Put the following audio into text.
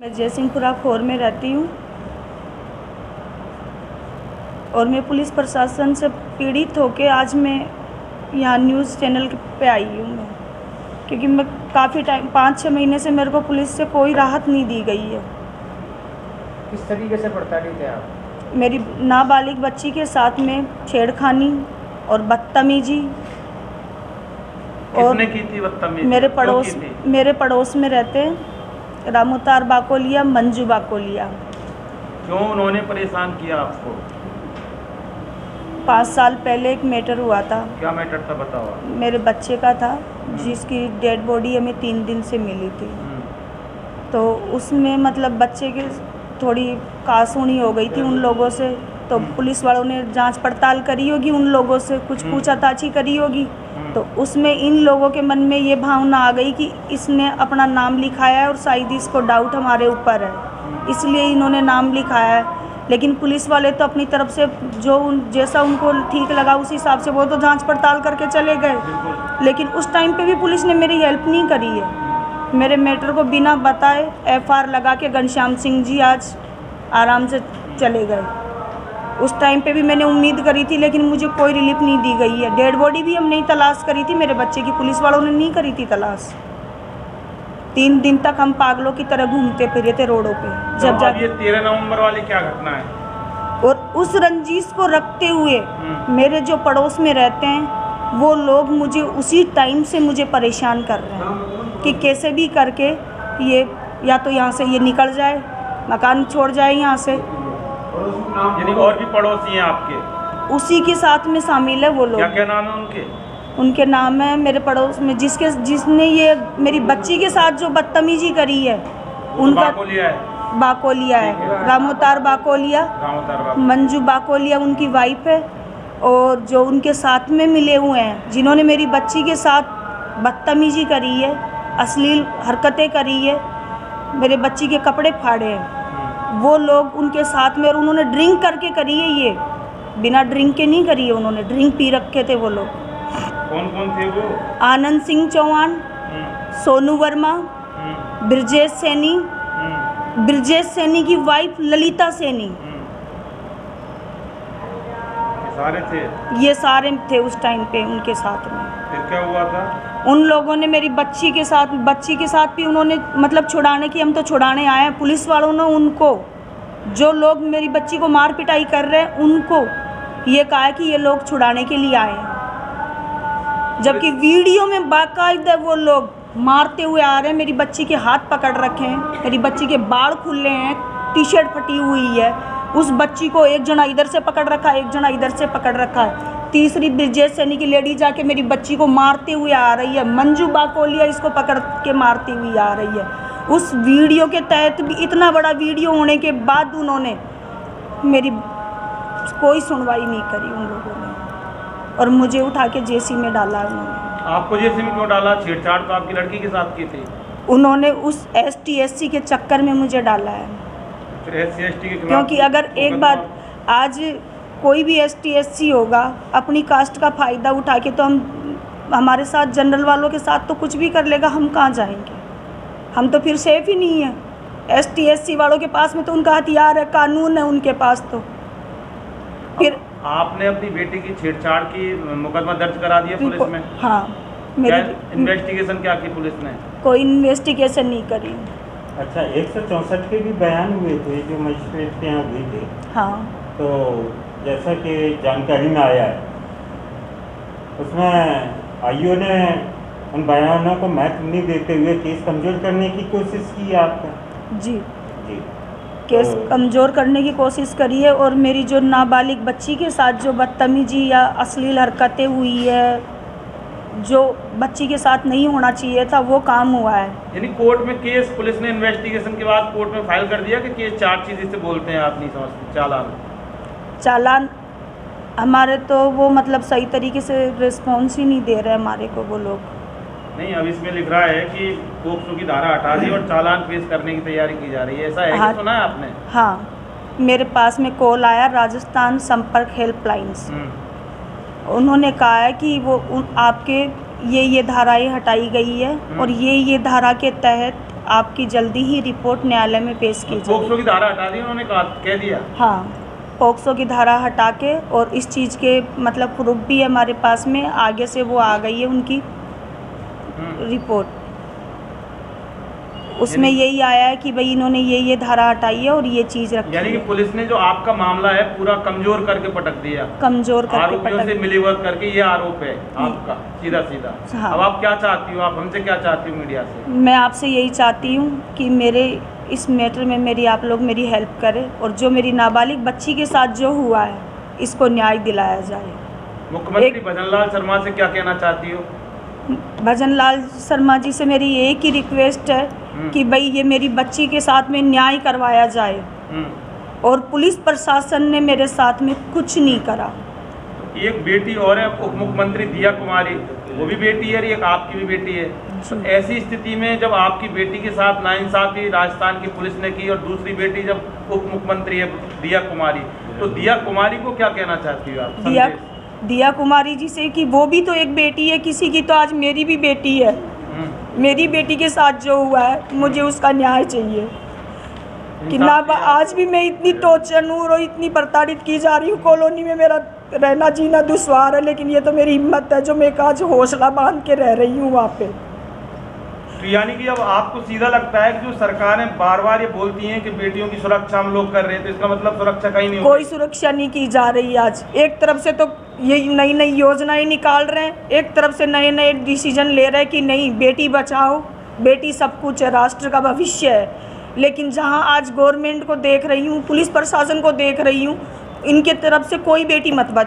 मैं जयसिंहपुरा 4 में रहती हूँ और मैं पुलिस प्रशासन से पीड़ित होकर आज मैं यहाँ न्यूज़ चैनल पे आई हूँ मैं, क्योंकि मैं काफ़ी टाइम 5-6 महीने से मेरे को पुलिस से कोई राहत नहीं दी गई है। किस तरीके से प्रताड़ित है आप? मेरी नाबालिग बच्ची के साथ में छेड़खानी और बदतमीजी। और किसने की थी बदतमीजी? मेरे पड़ोस में रहते रामोतार बाकोलिया, मंजू बाकोलिया। क्यों उन्होंने परेशान किया आपको? 5 साल पहले एक मैटर हुआ था। क्या मैटर था बताओ? मेरे बच्चे का था जिसकी डेड बॉडी हमें 3 दिन से मिली थी। तो उसमें मतलब बच्चे की थोड़ी कासूनी हो गई थी उन लोगों से, तो पुलिस वालों ने जांच पड़ताल करी होगी, उन लोगों से कुछ पूछताछ करी होगी। तो उसमें इन लोगों के मन में ये भावना आ गई कि इसने अपना नाम लिखाया है और शायद इसको डाउट हमारे ऊपर है, इसलिए इन्होंने नाम लिखाया है। लेकिन पुलिस वाले तो अपनी तरफ से जैसा उनको ठीक लगा उस हिसाब से वो तो जांच पड़ताल करके चले गए। लेकिन उस टाइम पे भी पुलिस ने मेरी हेल्प नहीं करी है। मेरे मैटर को बिना बताए FR लगा के घनश्याम सिंह जी आज आराम से चले गए। उस टाइम पे भी मैंने उम्मीद करी थी, लेकिन मुझे कोई रिलीफ नहीं दी गई है। डेड बॉडी भी हम नहीं तलाश करी थी मेरे बच्चे की, पुलिस वालों ने नहीं करी थी तलाश। 3 दिन तक हम पागलों की तरह घूमते फिरे थे रोडों पे। जब ये 13 नवंबर वाली क्या घटना है? और उस रंजिश को रखते हुए मेरे जो पड़ोस में रहते हैं वो लोग मुझे उसी टाइम से मुझे परेशान कर रहे हैं कि कैसे भी करके ये या तो यहाँ से ये निकल जाए, मकान छोड़ जाए यहाँ से। यानी और भी पड़ोसी हैं आपके? उसी के साथ में शामिल है वो लोग। क्या नाम है उनके? उनके नाम है मेरे पड़ोस में जिसने ये मेरी बच्ची के साथ जो बदतमीजी करी है उनका बाकोलिया है, रामोतार बाकोलिया, मंजू बाकोलिया उनकी वाइफ है। और जो उनके साथ में मिले हुए हैं जिन्होंने मेरी बच्ची के साथ बदतमीजी करी है, अश्लील हरकतें करी है, मेरे बच्ची के कपड़े फाड़े हैं, वो लोग उनके साथ में। और उन्होंने ड्रिंक करके करी है, ये बिना ड्रिंक के नहीं करी है, उन्होंने ड्रिंक पी रखे थे वो लोग। कौन थे वो? आनंद सिंह चौहान, सोनू वर्मा, ब्रजेश सैनी, ब्रजेश सैनी की वाइफ ललिता सैनी, सारे थे? ये सारे थे उस टाइम पे उनके साथ में। फिर क्या हुआ था? उन लोगों ने मेरी बच्ची के साथ भी उन्होंने मतलब छुड़ाने की, हम तो छुड़ाने आए हैं, पुलिस वालों ने उनको, जो लोग मेरी बच्ची को मार पिटाई कर रहे हैं उनको ये कहा है कि ये लोग छुड़ाने के लिए आए हैं, जबकि वीडियो में बाकायदा वो लोग मारते हुए आ रहे हैं। मेरी बच्ची के हाथ पकड़ रखे हैं, मेरी बच्ची के बाल खुले हैं, टी-शर्ट फटी हुई है। उस बच्ची को एक जना इधर से पकड़ रखा है, एक जना इधर से पकड़ रखा है। तीसरी ब्रजेश सैनी की लेडी जाके मेरी बच्ची को मारते हुए आ रही है, मंजू बाकोलिया इसको पकड़ के मारती हुई आ रही है। उस वीडियो के तहत भी, इतना बड़ा वीडियो होने के बाद उन्होंने मेरी कोई सुनवाई नहीं करी उन लोगों ने, और मुझे उठा के जेसी में डाला उन्होंने। आपको जेसी में क्यों डाला? छेड़छाड़ तो आपकी लड़की के साथ की थी। उन्होंने उस ST/SC के चक्कर में मुझे डाला है। SC/ST के खिलाफ? क्योंकि अगर एक बात, आज कोई भी ST/SC होगा अपनी कास्ट का फ़ायदा उठा के, तो हमारे साथ जनरल वालों के साथ तो कुछ भी कर लेगा, हम कहाँ जाएंगे? हम तो फिर सेफ ही नहीं है। ST/SC वालों के पास में तो उनका हथियार है, कानून है उनके पास। तो फिर आपने अपनी बेटी की छेड़छाड़ की मुकदमा दर्ज करा दिया पुलिस में? हाँ। मेरी इन्वेस्टिगेशन क्या की पुलिस ने? कोई इन्वेस्टिगेशन नहीं करी। अच्छा, 164 के भी बयान हुए थे जो मजिस्ट्रेट के यहाँ हुए थे। हाँ। तो जैसा कि जानकारी में आया है उसमें आईओ ने उन बयानों को महत्व नहीं देते हुए केस कमज़ोर करने की कोशिश की है आपका? जी केस कमज़ोर करने की कोशिश करी है। और मेरी जो नाबालिग बच्ची के साथ जो बदतमीजी या अश्लील हरकतें हुई है, जो बच्ची के साथ नहीं होना चाहिए था, वो काम हुआ है। यानी कोर्ट में केस, पुलिस ने इन्वेस्टिगेशन के बाद कोर्ट में फाइल कर दिया कि केस चार्जशीट जिसे बोलते हैं, आप नहीं समझते? चालान हमारे तो वो मतलब सही तरीके से रिस्पॉन्स ही नहीं दे रहे हमारे को वो लोग। नहीं, अब इसमें लिख रहा है कि पोक्सो की धारा हटा दी और चालान पेश करने की तैयारी की जा रही है, ऐसा है? हाँ, सुना है आपने? हाँ, मेरे पास में कॉल आया राजस्थान संपर्क हेल्पलाइन से। उन्होंने कहा है कि वो आपके ये धाराएं हटाई गई है और ये धारा के तहत आपकी जल्दी ही रिपोर्ट न्यायालय में पेश की पोक्सो जाएगी। की धारा हटा दी उन्होंने, कह दिया। हाँ, पोक्सो की धारा हटा के, और इस चीज़ के मतलब प्रूफ भी है हमारे पास में, आगे से वो आ गई है उनकी रिपोर्ट। उसमें यही आया है कि भाई इन्होंने ये धारा हटाई है और ये चीज़ रखी यानी कि है। पुलिस ने जो आपका मामला है पूरा कमजोर करके पटक दिया, कमजोर करके आरोपियों से पटक। मिलीभगत करके, ये आरोप है आपका सीधा सीधा। हाँ। अब आप क्या चाहती हो, आप हमसे क्या चाहती हो मीडिया से? मैं आपसे यही चाहती हूँ कि मेरे इस मैटर में मेरी आप लोग मेरी हेल्प करें, और जो मेरी नाबालिग बच्ची के साथ जो हुआ है इसको न्याय दिलाया जाए। मुख्यमंत्री भजनलाल शर्मा से क्या कहना चाहती हो? भजनलाल शर्मा जी से मेरी एक ही रिक्वेस्ट है कि भाई ये मेरी बच्ची के साथ में न्याय करवाया जाए, और पुलिस प्रशासन ने मेरे साथ में कुछ नहीं करा। एक बेटी और है उप मुख्यमंत्री दिया कुमारी, वो भी बेटी है, एक आपकी भी बेटी है। तो ऐसी स्थिति में जब आपकी बेटी के साथ नाइंसाफी राजस्थान की पुलिस ने की, और दूसरी बेटी जब उप मुख्यमंत्री है दिया कुमारी, तो दिया कुमारी को क्या कहना चाहती हो आप? दिया कुमारी जी से कि वो भी तो एक बेटी है किसी की, तो आज मेरी भी बेटी है। मेरी बेटी के साथ जो हुआ है मुझे उसका न्याय चाहिए। कि ना आज भी मैं इतनी टॉर्चर हूँ और इतनी प्रताड़ित की जा रही हूँ, कॉलोनी में मेरा रहना जीना दुश्वार है, लेकिन ये तो मेरी हिम्मत है जो मैं आज हौसला बांध के रह रही हूँ वहाँ पे। तो यानी कि अब आपको सीधा लगता है कि जो सरकारें बार बार ये बोलती हैं कि बेटियों की सुरक्षा हम लोग कर रहे हैं, तो इसका मतलब सुरक्षा कहीं नहीं, कोई सुरक्षा नहीं की जा रही। आज एक तरफ से तो ये नई नई योजनाएं निकाल रहे हैं, एक तरफ से नए नए डिसीजन ले रहे हैं कि नहीं बेटी बचाओ, बेटी सब कुछ है, राष्ट्र का भविष्य है। लेकिन जहां आज गवर्नमेंट को देख रही हूँ, पुलिस प्रशासन को देख रही हूँ, इनके तरफ से कोई बेटी मत बचाओ।